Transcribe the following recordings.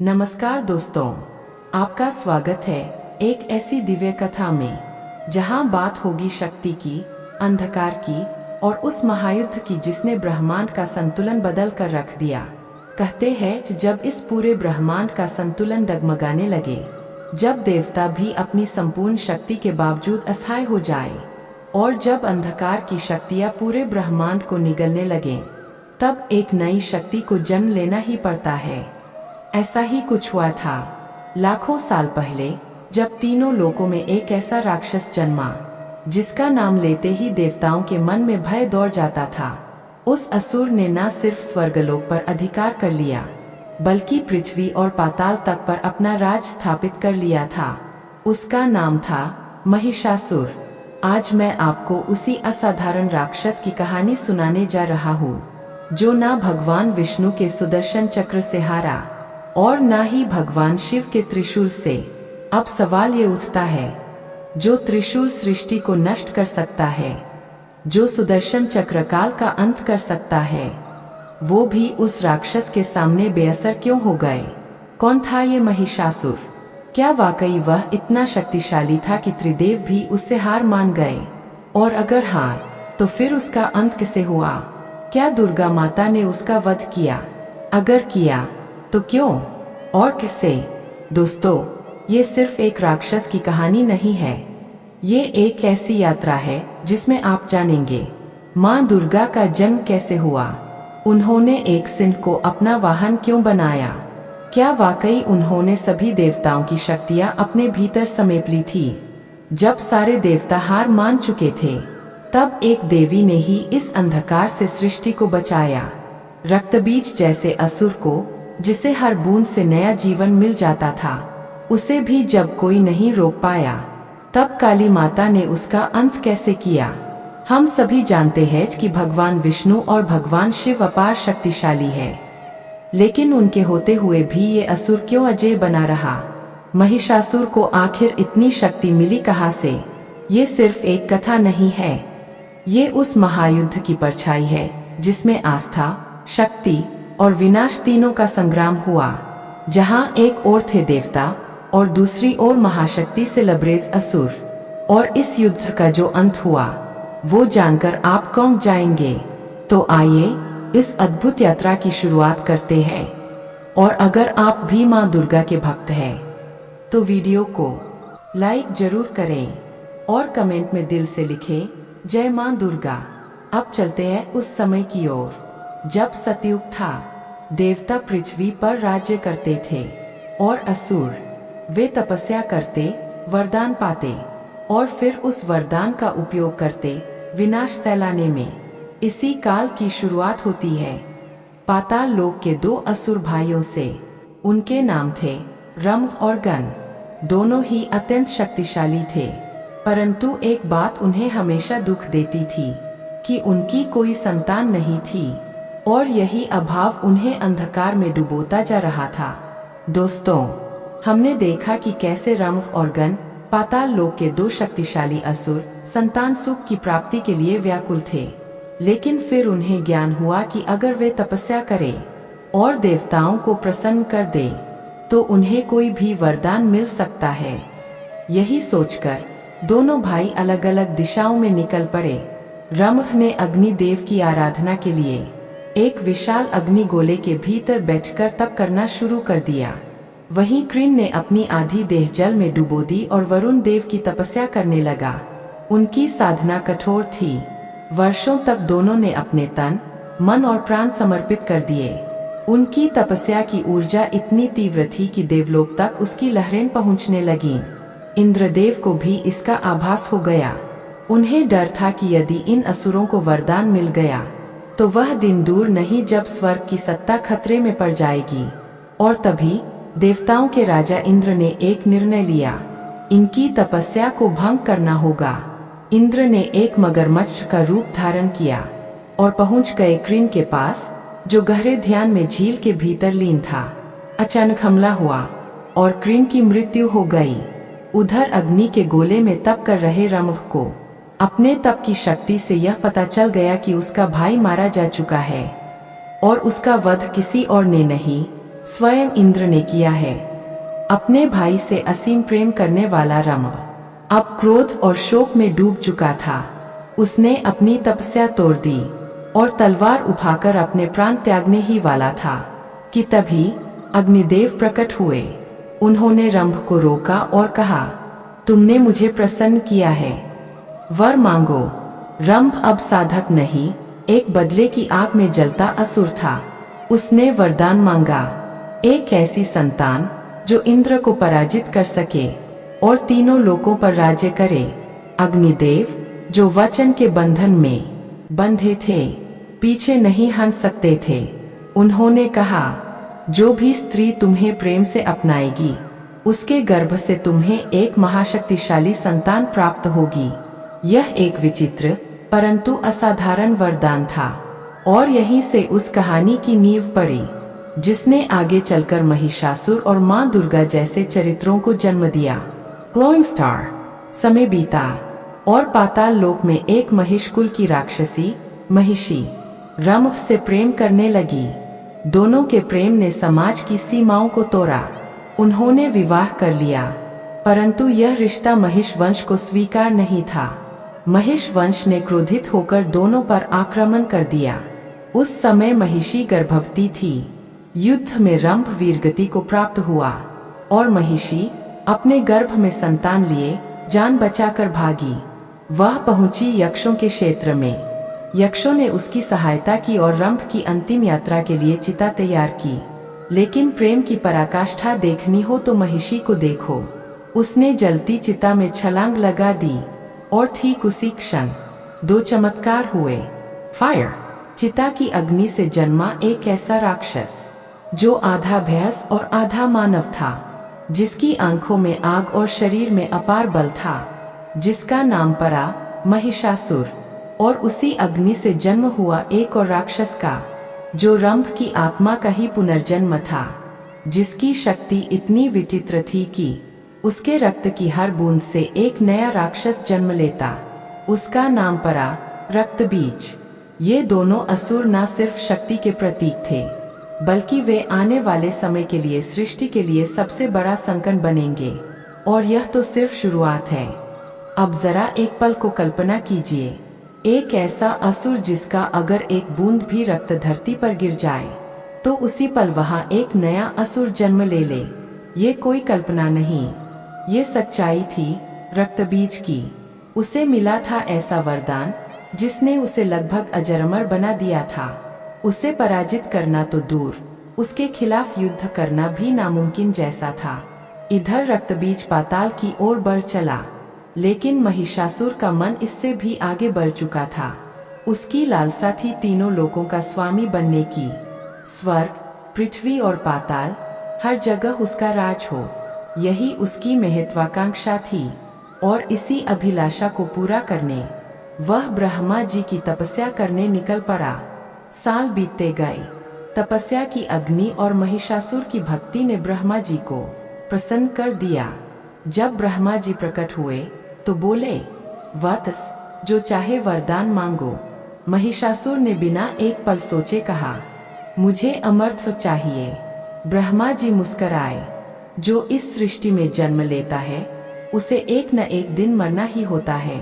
नमस्कार दोस्तों, आपका स्वागत है एक ऐसी दिव्य कथा में जहां बात होगी शक्ति की, अंधकार की और उस महायुद्ध की जिसने ब्रह्मांड का संतुलन बदल कर रख दिया। कहते हैं कि जब इस पूरे ब्रह्मांड का संतुलन डगमगाने लगे, जब देवता भी अपनी संपूर्ण शक्ति के बावजूद असहाय हो जाए और जब अंधकार की शक्तियां पूरे ब्रह्मांड को निगलने लगे, तब एक नई शक्ति को जन्म लेना ही पड़ता है। ऐसा ही कुछ हुआ था लाखों साल पहले, जब तीनों लोकों में एक ऐसा राक्षस जन्मा जिसका नाम लेते ही देवताओं के मन में भय दौड़ जाता था। उस असुर ने न सिर्फ स्वर्गलोक पर अधिकार कर लिया, बल्कि पृथ्वी और पाताल तक पर अपना राज स्थापित कर लिया था। उसका नाम था महिषासुर। आज मैं आपको उसी असाधारण राक्षस की कहानी सुनाने जा रहा हूँ, जो न भगवान विष्णु के सुदर्शन चक्र से हारा और न ही भगवान शिव के त्रिशूल से। अब सवाल ये उठता है, जो त्रिशूल सृष्टि को नष्ट कर सकता है, जो सुदर्शन चक्र काल का अंत कर सकता है, वो भी उस राक्षस के सामने बेअसर क्यों हो गए? कौन था ये महिषासुर? क्या वाकई वह इतना शक्तिशाली था कि त्रिदेव भी उससे हार मान गए? और अगर हाँ, तो फिर उसका अंत कैसे हुआ? क्या दुर्गा माता ने उसका वध किया? अगर किया तो क्यों और किससे? दोस्तों, ये सिर्फ एक राक्षस की कहानी नहीं है, ये एक ऐसी यात्रा है जिसमें आप जानेंगे माँ दुर्गा का जन्म कैसे हुआ, उन्होंने एक सिंह को अपना वाहन क्यों बनाया, क्या वाकई उन्होंने सभी देवताओं की शक्तियाँ अपने भीतर समेट ली थी। जब सारे देवता हार मान चुके थे, तब एक देवी ने ही इस अंधकार से सृष्टि को बचाया। रक्तबीज जैसे असुर को, जिसे हर बूंद से नया जीवन मिल जाता था, उसे भी जब कोई नहीं रोक पाया, तब काली माता ने उसका अंत कैसे किया? हम सभी जानते हैं कि भगवान विष्णु और भगवान शिव अपार शक्तिशाली है, लेकिन उनके होते हुए भी ये असुर क्यों अजेय बना रहा? महिषासुर को आखिर इतनी शक्ति मिली कहाँ से? ये सिर्फ एक कथा नहीं है, ये उस महायुद्ध की परछाई है जिसमें आस्था, शक्ति और विनाश तीनों का संग्राम हुआ। जहां एक ओर थे देवता और दूसरी ओर महाशक्ति से लबरेज असुर। और इस युद्ध का जो अंत हुआ, वो जानकर आप कौंक जाएंगे। तो आइए इस अद्भुत यात्रा की शुरुआत करते हैं। और अगर आप भी माँ दुर्गा के भक्त हैं, तो वीडियो को लाइक जरूर करें और कमेंट में दिल से लिखें, जय माँ दुर्गा। अब चलते हैं उस समय की ओर जब सतयुग था। देवता पृथ्वी पर राज्य करते थे और असुर, वे तपस्या करते, वरदान पाते और फिर उस वरदान का उपयोग करते विनाश फैलाने में। इसी काल की शुरुआत होती है पाताल लोक के दो असुर भाइयों से। उनके नाम थे रम और गण। दोनों ही अत्यंत शक्तिशाली थे, परंतु एक बात उन्हें हमेशा दुख देती थी कि उनकी कोई संतान नहीं थी और यही अभाव उन्हें अंधकार में डुबोता जा रहा था। दोस्तों, हमने देखा कि कैसे रम और गण, पाताल लोक के दो शक्तिशाली असुर, संतान सुख की प्राप्ति के लिए व्याकुल थे। लेकिन फिर उन्हें ज्ञान हुआ कि अगर वे तपस्या करें और देवताओं को प्रसन्न कर दे, तो उन्हें कोई भी वरदान मिल सकता है। यही सोचकर दोनों भाई अलग अलग दिशाओं में निकल पड़े। रम ने अग्नि देव की आराधना के लिए एक विशाल अग्नि गोले के भीतर बैठकर तप करना शुरू कर दिया। वहीं कृण ने अपनी आधी देह जल में डुबो दी और वरुण देव की तपस्या करने लगा। उनकी साधना कठोर थी। वर्षों तक दोनों ने अपने तन, मन और प्राण समर्पित कर दिए। उनकी तपस्या की ऊर्जा इतनी तीव्र थी कि देवलोक तक उसकी लहरें पहुंचने लगीं। इंद्रदेव को भी इसका आभास हो गया। उन्हें डर था कि यदि इन असुरों को वरदान मिल गया, तो वह दिन दूर नहीं जब स्वर्ग की सत्ता खतरे में पड़ जाएगी। और तभी देवताओं के राजा इंद्र ने एक निर्णय लिया, इनकी तपस्या को भंग करना होगा। इंद्र ने एक मगरमच्छ का रूप धारण किया और पहुंच गए कृण के पास, जो गहरे ध्यान में झील के भीतर लीन था। अचानक हमला हुआ और कृण की मृत्यु हो गई। उधर अग्नि के गोले में तप कर रहे रम को अपने तप की शक्ति से यह पता चल गया कि उसका भाई मारा जा चुका है और उसका वध किसी और ने नहीं, स्वयं इंद्र ने किया है। अपने भाई से असीम प्रेम करने वाला रंभ अब क्रोध और शोक में डूब चुका था। उसने अपनी तपस्या तोड़ दी और तलवार उठाकर अपने प्राण त्यागने ही वाला था कि तभी अग्निदेव प्रकट हुए। उन्होंने रंभ को रोका और कहा, तुमने मुझे प्रसन्न किया है, वर मांगो। रंभ अब साधक नहीं, एक बदले की आग में जलता असुर था। उसने वरदान मांगा, एक ऐसी संतान जो इंद्र को पराजित कर सके और तीनों लोकों पर राज्य करे। अग्निदेव जो वचन के बंधन में बंधे थे, पीछे नहीं हट सकते थे, उन्होंने कहा, जो भी स्त्री तुम्हें प्रेम से अपनाएगी उसके गर्भ से तुम्हें एक महाशक्तिशाली संतान प्राप्त होगी। यह एक विचित्र परंतु असाधारण वरदान था और यहीं से उस कहानी की नींव पड़ी जिसने आगे चलकर महिषासुर और मां दुर्गा जैसे चरित्रों को जन्म दिया। Glowing star. समय बीता और पाताल लोक में एक महिष कुल की राक्षसी महिषी रंभ से प्रेम करने लगी। दोनों के प्रेम ने समाज की सीमाओं को तोड़ा। उन्होंने विवाह कर लिया, परंतु यह रिश्ता महिष वंश को स्वीकार नहीं था। महिष वंश ने क्रोधित होकर दोनों पर आक्रमण कर दिया। उस समय महिषी गर्भवती थी। युद्ध में रंभ वीरगति को प्राप्त हुआ और महिषी अपने गर्भ में संतान लिए जान बचाकर भागी। वह पहुंची यक्षों के क्षेत्र में। यक्षों ने उसकी सहायता की और रंभ की अंतिम यात्रा के लिए चिता तैयार की। लेकिन प्रेम की पराकाष्ठा देखनी हो तो महिषी को देखो। उसने जलती चिता में छलांग लगा दी और ठीक उसी क्षण दो चमत्कार हुए। फायर। चिता की अग्नि से जन्मा एक ऐसा राक्षस जो आधा भैंस और आधा मानव था, जिसकी आंखों में आग और शरीर में अपार बल था, जिसका नाम पड़ा महिषासुर। और उसी अग्नि से जन्म हुआ एक और राक्षस का जो रंभ की आत्मा का ही पुनर्जन्म था, जिसकी शक्ति इतनी विचित्र थी कि उसके रक्त की हर बूंद से एक नया राक्षस जन्म लेता। उसका नाम पड़ा रक्तबीज। ये दोनों असुर न सिर्फ शक्ति के प्रतीक थे, बल्कि वे आने वाले समय के लिए सृष्टि के लिए सबसे बड़ा संकट बनेंगे। और यह तो सिर्फ शुरुआत है। अब जरा एक पल को कल्पना कीजिए, एक ऐसा असुर जिसका अगर एक बूंद भी रक्त धरती पर गिर जाए तो उसी पल वहां एक नया असुर जन्म ले ले। ये कोई कल्पना नहीं, ये सच्चाई थी रक्तबीज की। उसे मिला था ऐसा वरदान जिसने उसे लगभग अजरमर बना दिया था। उसे पराजित करना तो दूर, उसके खिलाफ युद्ध करना भी नामुमकिन जैसा था। इधर रक्तबीज पाताल की ओर बढ़ चला, लेकिन महिषासुर का मन इससे भी आगे बढ़ चुका था। उसकी लालसा थी तीनों लोकों का स्वामी बनने की। स्वर्ग, पृथ्वी और पाताल, हर जगह उसका राज हो, यही उसकी महत्वाकांक्षा थी। और इसी अभिलाषा को पूरा करने वह ब्रह्मा जी की तपस्या करने निकल पड़ा। साल बीतते गए। तपस्या की अग्नि और महिषासुर की भक्ति ने ब्रह्मा जी को प्रसन्न कर दिया। जब ब्रह्मा जी प्रकट हुए तो बोले, वत्स, जो चाहे वरदान मांगो। महिषासुर ने बिना एक पल सोचे कहा, मुझे अमरत्व चाहिए। ब्रह्मा जी मुस्कराए, जो इस सृष्टि में जन्म लेता है उसे एक न एक दिन मरना ही होता है।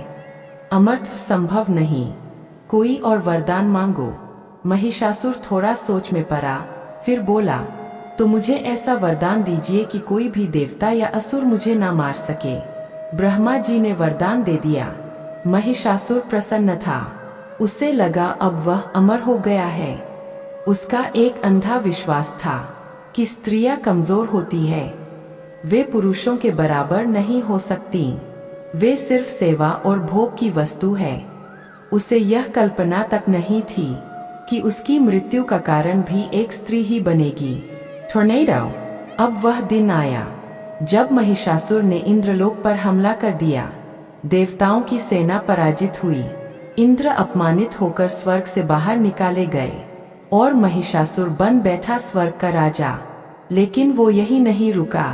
अमरत्व संभव नहीं, कोई और वरदान मांगो। महिषासुर थोड़ा सोच में पड़ा, फिर बोला, तो मुझे ऐसा वरदान दीजिए कि कोई भी देवता या असुर मुझे ना मार सके। ब्रह्मा जी ने वरदान दे दिया। महिषासुर प्रसन्न था। उसे लगा अब वह अमर हो गया है। उसका एक अंधा विश्वास था कि स्त्रियां कमजोर होती है, वे पुरुषों के बराबर नहीं हो सकती, वे सिर्फ सेवा और भोग की वस्तु है। उसे यह कल्पना तक नहीं थी कि उसकी मृत्यु का कारण भी एक स्त्री ही बनेगी। टॉर्नेडो। अब वह दिन आया जब महिषासुर ने इंद्रलोक पर हमला कर दिया। देवताओं की सेना पराजित हुई। इंद्र अपमानित होकर स्वर्ग से बाहर निकाले गए और महिषासुर बन बैठा स्वर्ग का राजा। लेकिन वो यही नहीं रुका।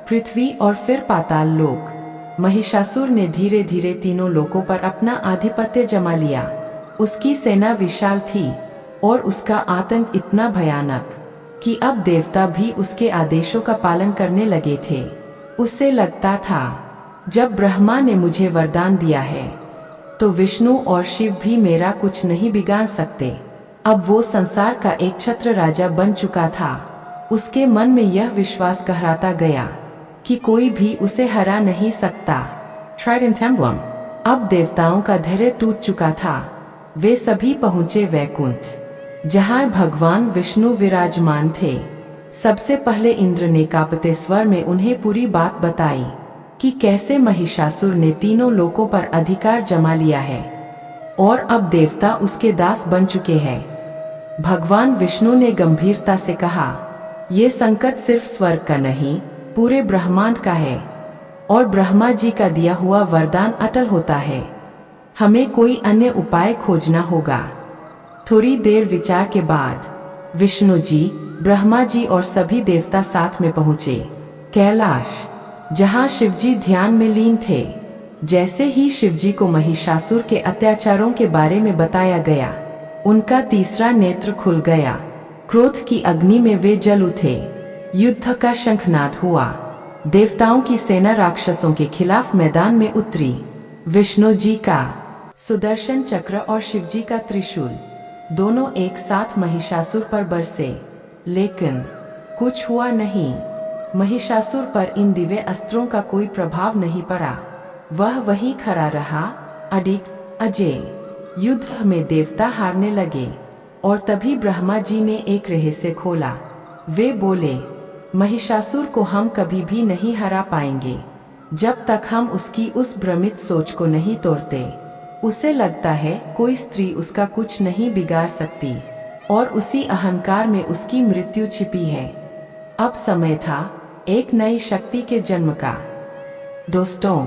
पृथ्वी और फिर पाताल लोक। महिषासुर ने धीरे धीरे तीनों लोकों पर अपना आधिपत्य जमा लिया। उसकी सेना विशाल थी और उसका आतंक इतना भयानक कि अब देवता भी उसके आदेशों का पालन करने लगे थे। उसे लगता था, जब ब्रह्मा ने मुझे वरदान दिया है तो विष्णु और शिव भी मेरा कुछ नहीं बिगाड़ सकते। अब वो संसार का एक छत्र राजा बन चुका था। उसके मन में यह विश्वास गहराता गया कि कोई भी उसे हरा नहीं सकता। Trident emblem. अब देवताओं का धैर्य टूट चुका था। वे सभी पहुंचे वैकुंठ, जहां भगवान विष्णु विराजमान थे। सबसे पहले इंद्र ने कांपते स्वर में उन्हें पूरी बात बताई कि कैसे महिषासुर ने तीनों लोकों पर अधिकार जमा लिया है और अब देवता उसके दास बन चुके हैं। भगवान विष्णु ने गंभीरता से कहा, ये संकट सिर्फ स्वर्ग का नहीं, पूरे ब्रह्मांड का है और ब्रह्मा जी का दिया हुआ वरदान अटल होता है। हमें कोई अन्य उपाय खोजना होगा। थोड़ी देर विचार के बाद विष्णु जी, ब्रह्मा जी और सभी देवता साथ में पहुंचे कैलाश, जहां शिवजी ध्यान में लीन थे। जैसे ही शिवजी को महिषासुर के अत्याचारों के बारे में बताया गया, उनका तीसरा नेत्र खुल गया। क्रोध की अग्नि में वे जल उठे। युद्ध का शंखनाद हुआ। देवताओं की सेना राक्षसों के खिलाफ मैदान में उतरी। विष्णु जी का सुदर्शन चक्र और शिवजी का त्रिशूल दोनों एक साथ महिषासुर पर बरसे, लेकिन कुछ हुआ नहीं। महिषासुर पर इन दिव्य अस्त्रों का कोई प्रभाव नहीं पड़ा। वह वहीं खड़ा रहा, अडिग, अजेय। युद्ध में देवता हारने लगे और तभी ब्रह्मा जी ने एक रहस्य खोला। वे बोले, महिषासुर को हम कभी भी नहीं हरा पाएंगे जब तक हम उसकी उस भ्रमित सोच को नहीं तोड़ते। उसे लगता है कोई स्त्री उसका कुछ नहीं बिगाड़ सकती और उसी अहंकार में उसकी मृत्यु छिपी है। अब समय था एक नई शक्ति के जन्म का। दोस्तों,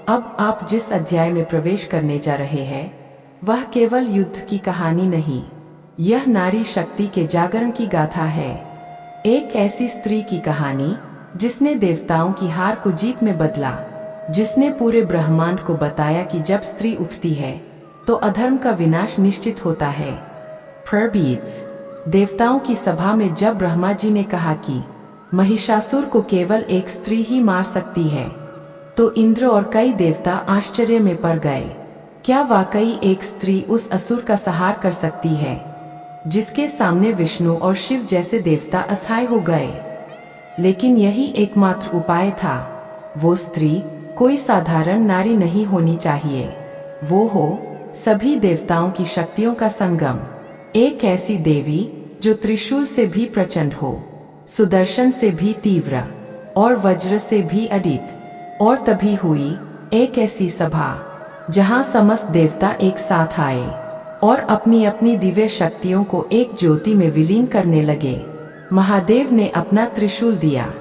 अब आप जिस अध्याय में प्रवेश करने जा रहे हैं वह केवल युद्ध की कहानी नहीं, यह नारी शक्ति के जागरण की गाथा है। एक ऐसी स्त्री की कहानी जिसने देवताओं की हार को जीत में बदला, जिसने पूरे ब्रह्मांड को बताया कि जब स्त्री उठती है तो अधर्म का विनाश निश्चित होता है। प्रबीज। देवताओं की सभा में जब ब्रह्मा जी ने कहा कि महिषासुर को केवल एक स्त्री ही मार सकती है, तो इंद्र और कई देवता आश्चर्य में पड़ गए। क्या वाकई एक स्त्री उस असुर का संहार कर सकती है, जिसके सामने विष्णु और शिव जैसे देवता असहाय हो गए। लेकिन यही एकमात्र उपाय था। वो स्त्री कोई साधारण नारी नहीं होनी चाहिए। वो हो सभी देवताओं की शक्तियों का संगम। एक ऐसी देवी जो त्रिशूल से भी प्रचंड हो, सुदर्शन से भी तीव्र और वज्र से भी अडित। और तभी हुई एक ऐसी सभा जहां समस्त देवता एक साथ आए और अपनी अपनी दिव्य शक्तियों को एक ज्योति में विलीन करने लगे। महादेव ने अपना त्रिशूल दिया,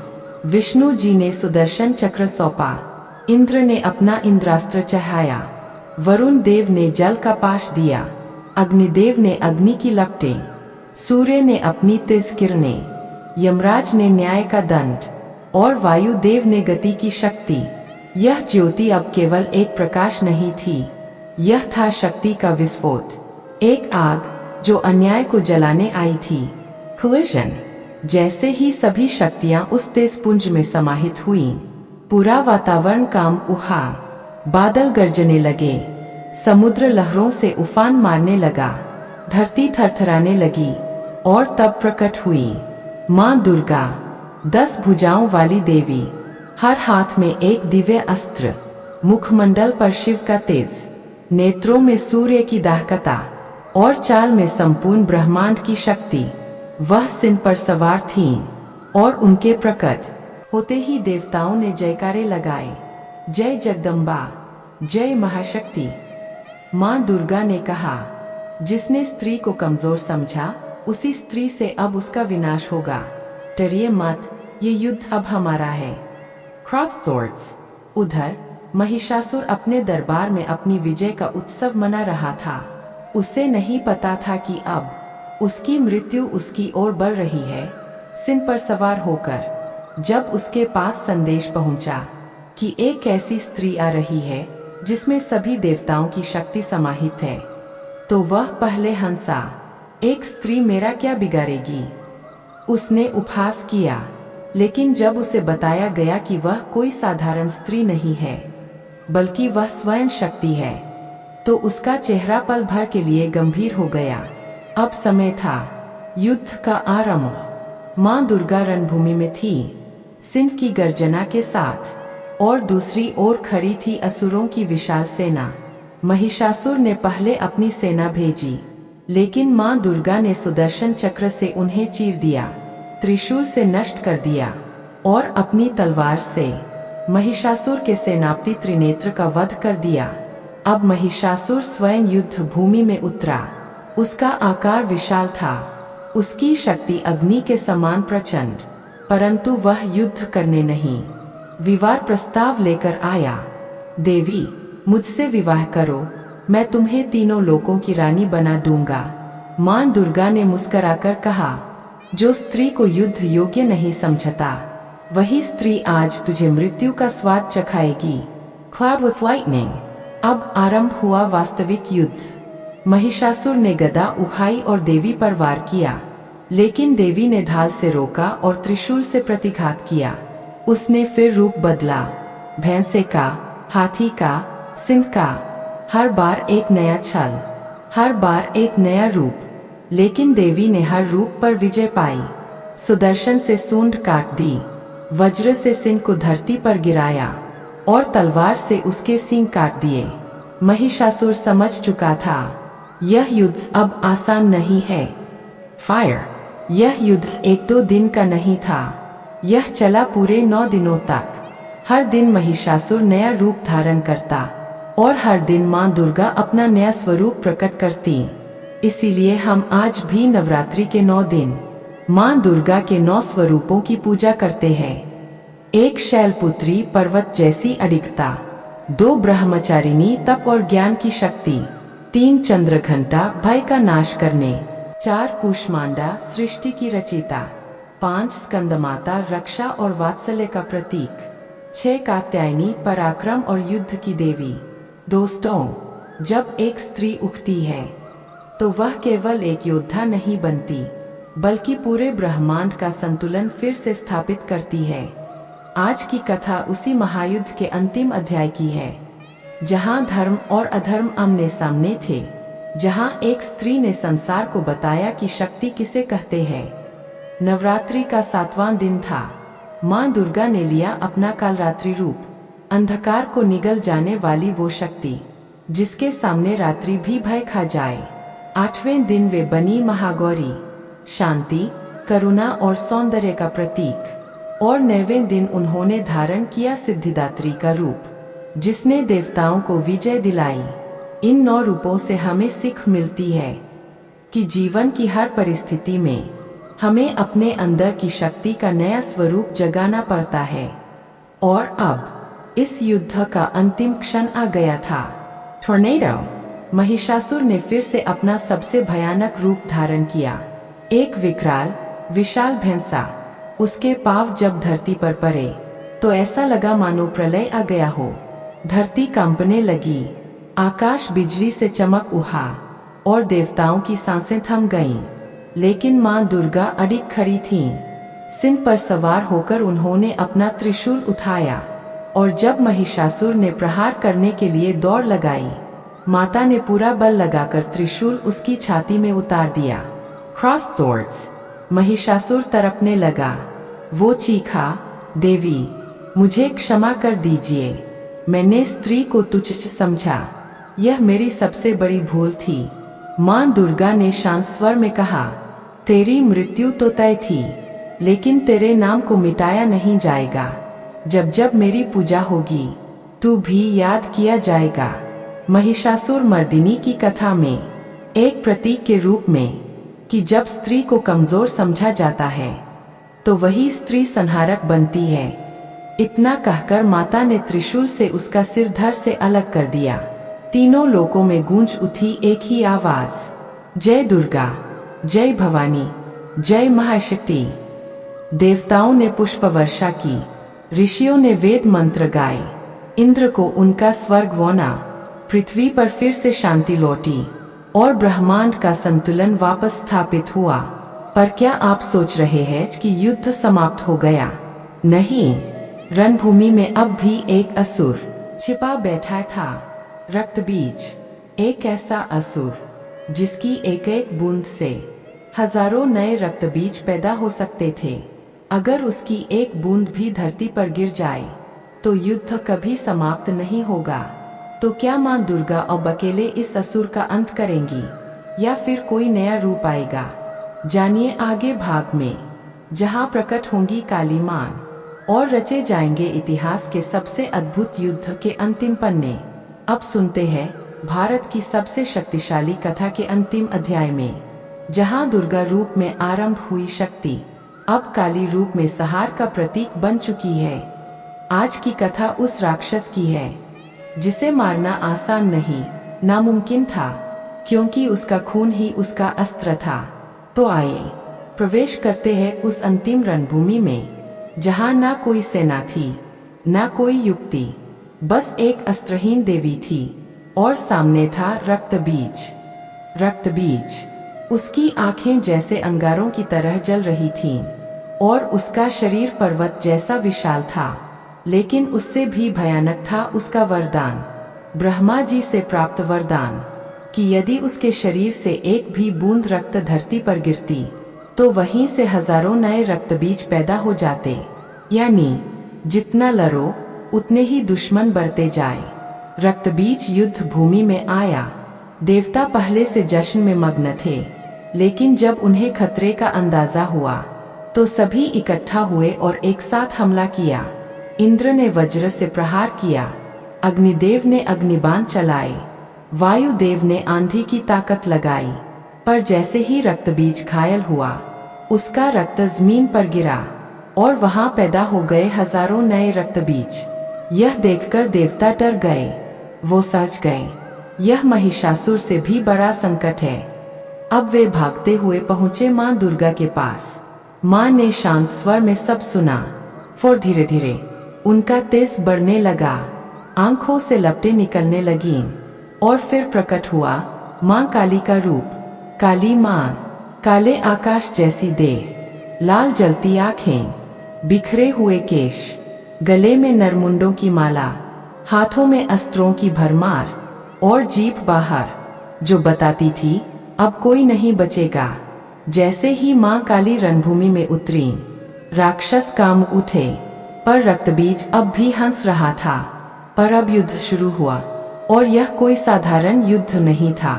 विष्णु जी ने सुदर्शन चक्र सौंपा, इंद्र ने अपना इंद्रास्त्र चढ़ाया, वरुण देव ने जल का पाश दिया, अग्निदेव ने अग्नि की लपटें, सूर्य ने अपनी तेज किरणें, यमराज ने न्याय का दंड और वायुदेव ने गति की शक्ति। यह ज्योति अब केवल एक प्रकाश नहीं थी, यह था शक्ति का विस्फोट, एक आग जो अन्याय को जलाने आई थी। कोलिजन। जैसे ही सभी शक्तियां उस तेज पुंज में समाहित हुईं, पूरा वातावरण कांप उठा, बादल गरजने लगे, समुद्र लहरों से उफान मारने लगा, धरती थरथराने लगी और तब प्रकट हुई मां दुर्गा, 10 भुजाओं वाली देवी, हर हाथ में एक दिव्य अस्त्र, मुखमंडल पर शिव का तेज, नेत्रों में सूर्य की दाहकता और चाल में संपूर्ण ब्रह्मांड की शक्ति। वह सिंह पर सवार थीं और उनके प्रकट होते ही देवताओं ने जयकारे लगाए, जय जगदम्बा, जय महाशक्ति। मां दुर्गा ने कहा, जिसने स्त्री को कमजोर समझा उसी स्त्री से अब उसका विनाश होगा। डरिए मत, ये युद्ध अब हमारा है। Cross swords. उधर महिषासुर अपने दरबार में अपनी विजय का उत्सव मना रहा था। उसे नहीं पता था कि अब उसकी मृत्यु उसकी ओर बढ़ रही है, सिंह पर सवार होकर। जब उसके पास संदेश पहुंचा कि एक ऐसी स्त्री आ रही है जिसमें सभी देवताओं की शक्ति समाहित है, तो वह पहले हंसा। एक स्त्री मेरा क्या बिगाड़ेगी? उसने उपहास किया, लेकिन जब उसे बताया गया कि वह कोई साधारण स्त्री नहीं है, बल्कि वह स्वयं शक्ति है, तो उसका चेहरा पल भर के लिए गंभीर हो गया। अब समय था युद्ध का आरंभ। मां दुर्गा रणभूमि में थी, सिंह की गर्जना के साथ, और दूसरी ओर खड़ी थी असुरों की विशाल सेना। महिषासुर ने पहले अपनी सेना भेजी, लेकिन मां दुर्गा ने सुदर्शन चक्र से उन्हें चीर दिया, त्रिशूल से नष्ट कर दिया, और अपनी तलवार से महिषासुर के सेनापति त्रिनेत्र का वध कर दिया। अब महिषासुर स्वयं युद्ध भूमि में उतरा। उसका आकार विशाल था, उसकी शक्ति अग्नि के समान प्रचंड, परंतु वह युद्ध करने नहीं, विवाह प्रस्ताव लेकर आया। देवी, मुझसे विवाह करो, मैं तुम्हें तीनों लोकों की रानी बना दूंगा। मां दुर्गा ने मुस्कुराकर कहा, जो स्त्री को युद्ध योग्य नहीं समझता, वही स्त्री आज तुझे मृत्यु का स्वाद चखाएगी। Cloud with lightning. अब आरंभ हुआ वास्तविक युद्ध। महिषासुर ने गदा उठाई और देवी पर वार किया, लेकिन देवी ने ढाल से रोका और त्रिशूल से प्रतिघात किया। उसने फिर रूप बदला, भैंसे का, हाथी का, सिंह का, हर बार एक नया छल, हर बार एक नया रूप, लेकिन देवी ने हर रूप पर विजय पाई। सुदर्शन से सूंड काट दी, वज्र से सिंह को धरती पर गिराया, और तलवार से उसके सींग काट दिए। महिषासुर समझ चुका था, यह युद्ध अब आसान नहीं है। फायर। यह युद्ध 1-2 दिन का नहीं था, यह चला पूरे 9 दिनों तक। हर दिन महिषासुर नया रूप धारण करता, और हर दिन मां दुर्गा अपना नया स्वरूप प्रकट करती। इसीलिए हम आज भी नवरात्रि के 9 दिन मां दुर्गा के 9 स्वरूपों की पूजा करते हैं। 1 शैलपुत्री पर्वत जैसी अडिगता, 2 ब्रह्मचारिणी तप और ज्ञान की शक्ति, 3 चंद्रघंटा भय का नाश करने, 4 कूष्मांडा सृष्टि की रचयिता, 5 स्कंदमाता रक्षा और वात्सल्य का प्रतीक, 6 कात्यायनी पराक्रम और युद्ध की देवी। दोस्तों, जब एक स्त्री उठती है तो वह केवल एक योद्धा नहीं बनती, बल्कि पूरे ब्रह्मांड का संतुलन फिर से स्थापित करती है। आज की कथा उसी महायुद्ध के अंतिम अध्याय की है, जहां धर्म और अधर्म आमने सामने थे, जहां एक स्त्री ने संसार को बताया कि शक्ति किसे कहते हैं। नवरात्रि का 7वां दिन था। मां दुर्गा ने लिया अपना कालरात्रि रूप, अंधकार को निगल जाने वाली वो शक्ति जिसके सामने रात्रि भी भय खा जाए। 8वें दिन वे बनी महागौरी, शांति, करुणा और सौंदर्य का प्रतीक, और 9वें दिन उन्होंने धारण किया सिद्धिदात्री का रूप, जिसने देवताओं को विजय दिलाई। इन 9 रूपों से हमें सीख मिलती है कि जीवन की हर परिस्थिति में हमें अपने अंदर की शक्ति का नया स्वरूप जगाना पड़ता है। और अब इस युद्ध का अंतिम क्षण आ गया था। टॉर्नेडो। महिषासुर ने फिर से अपना सबसे भयानक रूप धारण किया, एक विकराल विशाल भैंसा। उसके पांव जब धरती पर पड़े तो ऐसा लगा मानो प्रलय आ गया हो। धरती कंपने लगी, आकाश बिजली से चमक उठा, और देवताओं की सांसें थम गईं। लेकिन मां दुर्गा अडिग खड़ी थीं। सिंह पर सवार होकर उन्होंने अपना त्रिशूल उठाया, और जब महिषासुर ने प्रहार करने के लिए दौड़ लगाई, माता ने पूरा बल लगाकर त्रिशूल उसकी छाती में उतार दिया। Cross swords. महिषासुर तड़पने लगा। वो चीखा, देवी, मुझे क्षमा कर दीजिए, मैंने स्त्री को तुच्छ समझा, यह मेरी सबसे बड़ी भूल थी। मां दुर्गा ने शांत स्वर में कहा, तेरी मृत्यु तो तय थी, लेकिन तेरे नाम को मिटाया नहीं जाएगा। जब जब मेरी पूजा होगी, तू भी याद किया जाएगा। महिषासुर मर्दिनी की कथा में एक प्रतीक के रूप में, कि जब स्त्री को कमजोर समझा जाता है तो वही स्त्री संहारक बनती है। इतना कहकर माता ने त्रिशूल से उसका सिर धड़ से अलग कर दिया। तीनों लोकों में गूंज उठी एक ही आवाज, जय दुर्गा, जय भवानी, जय महाशक्ति। देवताओं ने पुष्प वर्षा की, ऋषियों ने वेद मंत्र गाए, इंद्र को उनका स्वर्ग वोना, पृथ्वी पर फिर से शांति लौटी, और ब्रह्मांड का संतुलन वापस स्थापित हुआ। पर क्या आप सोच रहे हैं कि युद्ध समाप्त हो गया? नहीं, रणभूमि में अब भी एक असुर छिपा बैठा था। रक्तबीज, एक ऐसा असुर जिसकी एक एक बूंद से हजारों नए रक्तबीज पैदा हो सकते थे। अगर उसकी एक बूंद भी धरती पर गिर जाए तो युद्ध कभी समाप्त नहीं होगा। तो क्या मां दुर्गा अब अकेले इस असुर का अंत करेंगी या फिर कोई नया रूप आएगा? जानिए आगे भाग में, जहां प्रकट होंगी काली मां और रचे जाएंगे इतिहास के सबसे अद्भुत युद्ध के अंतिम पन्ने। अब सुनते हैं भारत की सबसे शक्तिशाली कथा के अंतिम अध्याय में, जहां दुर्गा रूप में आरंभ हुई शक्ति अब काली रूप में संहार का प्रतीक बन चुकी है। आज की कथा उस राक्षस की है जिसे मारना आसान नहीं, नामुमकिन था, क्योंकि उसका खून ही उसका अस्त्र था। तो आइए प्रवेश करते हैं उस अंतिम रणभूमि में, जहां ना कोई सेना थी, ना कोई युक्ति, बस एक अस्त्रहीन देवी थी और सामने था रक्तबीज। रक्तबीज, उसकी आंखें जैसे अंगारों की तरह जल रही थीं और उसका शरीर पर्वत जैसा विशाल था। लेकिन उससे भी भयानक था उसका वरदान, ब्रह्मा जी से प्राप्त वरदान, कि यदि उसके शरीर से एक भी बूंद रक्त धरती पर गिरती तो वहीं से हजारों नए रक्तबीज पैदा हो जाते। यानी जितना लड़ो उतने ही दुश्मन बढ़ते जाए। रक्तबीज युद्ध भूमि में आया। देवता पहले से जश्न में मग्न थे, लेकिन जब उन्हें खतरे का अंदाजा हुआ तो सभी इकट्ठा हुए और एक साथ हमला किया। इंद्र ने वज्र से प्रहार किया, अग्निदेव ने अग्निबाण चलाए, वायुदेव ने आंधी की ताकत लगाई। पर जैसे ही रक्तबीज घायल हुआ, उसका रक्त जमीन पर गिरा और वहां पैदा हो गए हजारों नए रक्तबीज। यह देखकर देवता डर गए। वो सोच गए, यह महिषासुर से भी बड़ा संकट है। अब वे भागते हुए पहुंचे मां दुर्गा के पास। मां ने शांत स्वर में सब सुना। फिर धीरे धीरे उनका तेज बढ़ने लगा, आंखों से लपटें निकलने लगीं और फिर प्रकट हुआ मां काली का रूप। काली मां, काले आकाश जैसी देह, लाल जलती आंखें, बिखरे हुए केश, गले में नरमुंडों की माला, हाथों में अस्त्रों की भरमार और जीभ बाहर, जो बताती थी अब कोई नहीं बचेगा। जैसे ही मां काली रणभूमि में उतरी, राक्षस काम उठे, पर रक्तबीज अब भी हंस रहा था। पर अब युद्ध शुरू हुआ और यह कोई साधारण युद्ध नहीं था।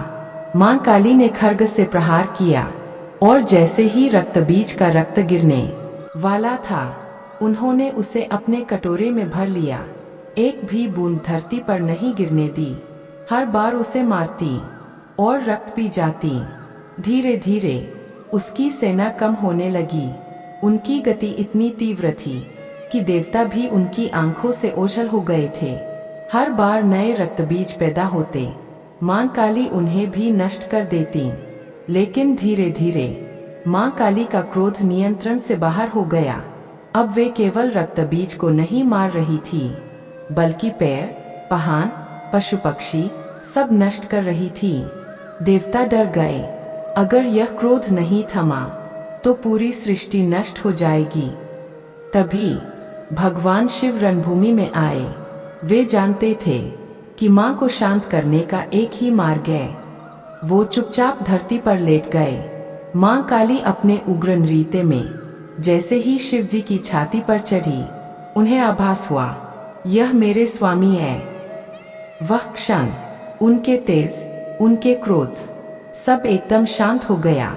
मां काली ने खड्ग से प्रहार किया और जैसे ही रक्तबीज का रक्त गिरने वाला था, उन्होंने उसे अपने कटोरे में भर लिया। एक भी बूंद धरती पर नहीं गिरने दी। हर बार उसे मारती और रक्त पी जाती। धीरे धीरे उसकी सेना कम होने लगी। उनकी गति इतनी तीव्र थी कि देवता भी उनकी आंखों से ओझल हो गए थे। हर बार नए रक्तबीज पैदा होते, मां काली उन्हें भी नष्ट कर देती। लेकिन धीरे धीरे मां काली का क्रोध नियंत्रण से बाहर हो गया। अब वे केवल रक्तबीज को नहीं मार रही थी, बल्कि पेड़, पहाड़, पशु पक्षी सब नष्ट कर रही थी। देवता डर गए, अगर यह क्रोध नहीं थमा तो पूरी सृष्टि नष्ट हो जाएगी। तभी भगवान शिव रणभूमि में आए। वे जानते थे कि मां को शांत करने का एक ही मार्ग है। वो चुपचाप धरती पर लेट गए। मां काली अपने उग्र नृत्य में जैसे ही शिव जी की छाती पर चढ़ी, उन्हें आभास हुआ, यह मेरे स्वामी है। वह क्षण उनके तेज, उनके क्रोध सब एकदम शांत हो गया।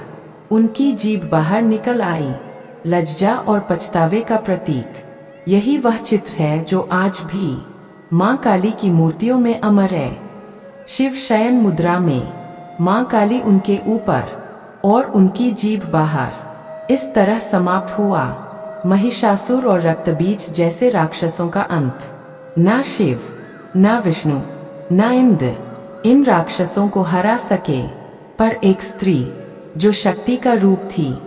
उनकी जीभ बाहर निकल आई, लज्जा और पछतावे का प्रतीक। यही वह चित्र है जो आज भी मां काली की मूर्तियों में अमर है। शिव शयन मुद्रा में, मां काली उनके ऊपर और उनकी जीभ बाहर। इस तरह समाप्त हुआ महिषासुर और रक्तबीज जैसे राक्षसों का अंत। ना शिव, ना विष्णु, ना इंद्र इन राक्षसों को हरा सके, पर एक स्त्री जो शक्ति का रूप थी,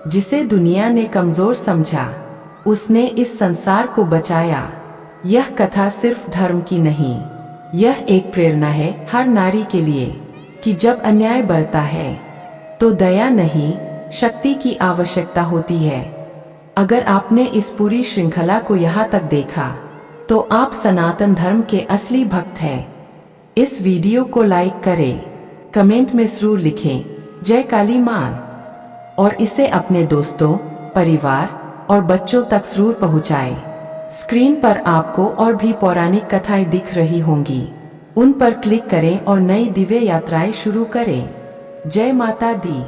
जिसे दुनिया ने कमजोर समझा, उसने इस संसार को बचाया। यह कथा सिर्फ धर्म की नहीं, यह एक प्रेरणा है हर नारी के लिए कि जब अन्याय बढ़ता है तो दया नहीं, शक्ति की आवश्यकता होती है। अगर आपने इस पूरी श्रृंखला को यहाँ तक देखा तो आप सनातन धर्म के असली भक्त हैं। इस वीडियो को लाइक करें, कमेंट में जरूर लिखें जय काली मां और इसे अपने दोस्तों, परिवार और बच्चों तक जरूर पहुंचाएं। स्क्रीन पर आपको और भी पौराणिक कथाएं दिख रही होंगी, उन पर क्लिक करें और नई दिव्य यात्राएं शुरू करें। जय माता दी।